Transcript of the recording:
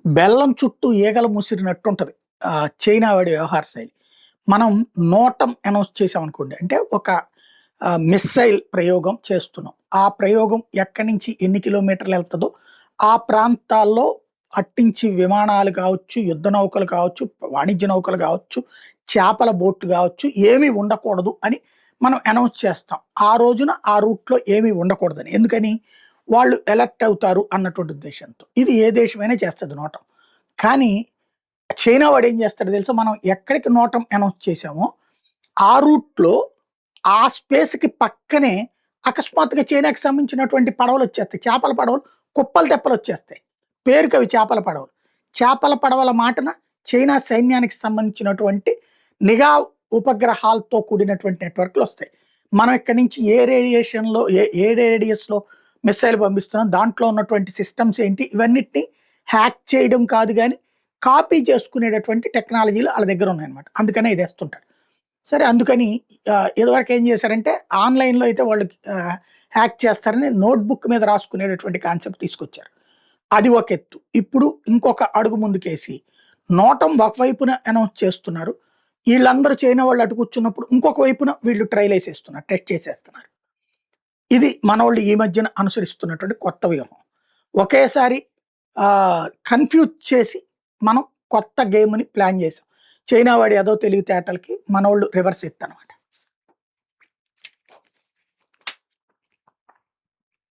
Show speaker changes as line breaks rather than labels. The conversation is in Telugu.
బెల్లం చుట్టూ ఈగలు ముసిరినట్టుంటది. చైనా వాడి వ్యవహార శైలి. మనం నోటం అనౌన్స్ చేసామనుకోండి. అంటే ఒక మిస్సైల్ ప్రయోగం చేస్తున్నాం. ఆ ప్రయోగం ఎక్కడి నుంచి ఎన్ని కిలోమీటర్లు ఎళ్తదో, ఆ ప్రాంతాల్లో అట్టించి విమానాలు కావచ్చు, యుద్ధ నౌకలు కావచ్చు, వాణిజ్య నౌకలు కావచ్చు, చేపల బోట్లు కావచ్చు, ఏమీ ఉండకూడదు అని మనం అనౌన్స్ చేస్తాం. ఆ రోజున ఆ రూట్‌లో ఏమీ ఉండకూడదని. ఎందుకని? వాళ్ళు ఎలర్ట్ అవుతారు అన్నటువంటి ఉద్దేశ్యంతో. ఇది ఏ దేశమైనా చేస్తది నోటం. కానీ చైనా వాడేం చేస్తాడో తెలుసా? మనం ఎక్కడికి నోటం అనౌన్స్ చేసామో, ఆ రూట్‌లో ఆ స్పేస్‌కి పక్కనే అకస్మాత్తుగా చైనాకి సంబంధించినటువంటి పడవలొచ్చేస్తాయి. చేపల పడవలు కుప్పలు తెప్పలొచ్చేస్తాయి. పేరుకవి చేపల పడవలు. చేపల పడవల మాటున చైనా సైన్యానికి సంబంధించినటువంటి నిఘా ఉపగ్రహాలతో కూడినటువంటి నెట్వర్క్‌లొస్తాయి. మనం ఇక్కడి నుంచి ఏ రేడియేషన్‌లో ఏ రేడియస్‌లో మిస్సైల్ పంపిస్తున్నాం, దాంట్లో ఉన్నటువంటి సిస్టమ్స్ ఏంటి, ఇవన్నిటిని హ్యాక్ చేయడం కాదు గానీ, కాపీ చేసుకునేటటువంటి టెక్నాలజీలు ఆళ్ళ దగ్గర ఉన్నాయన్నమాట. అందుకనే ఇదేస్తుంటారు. సరే అందుకని ఇదివరకు ఏం చేశారంటే ఆన్‌లైన్‌లో అయితే వాళ్ళు హ్యాక్ చేస్తారని నోట్‌బుక్ మీద రాసుకునేటటువంటి కాన్సెప్ట్ తీసుకొచ్చారు. అది ఒక ఎత్తు. ఇప్పుడు ఇంకొక అడుగు ముందుకేసి నోటం ఒకవైపున అనౌన్స్ చేస్తున్నారు. ఈళ్ళందరూ చైనా వాళ్ళు అటు కూర్చున్నప్పుడు ఇంకొక వైపున వీళ్ళు ట్రైలేసేస్తున్నారు. టెస్ట్ చేసేస్తున్నారు. ఇది మనోళ్ళు ఈ మధ్యన అనుసరిస్తున్నటువంటి కొత్త వ్యూహం. ఒకేసారి కన్‌ఫ్యూజ్ చేసి మనం కొత్త గేమ్‌ని ప్లాన్ చేసాం. చైనా వాడి ఏదో తెలివితేటలకి మనోళ్ళు రివర్స్ ఎత్తనమాట.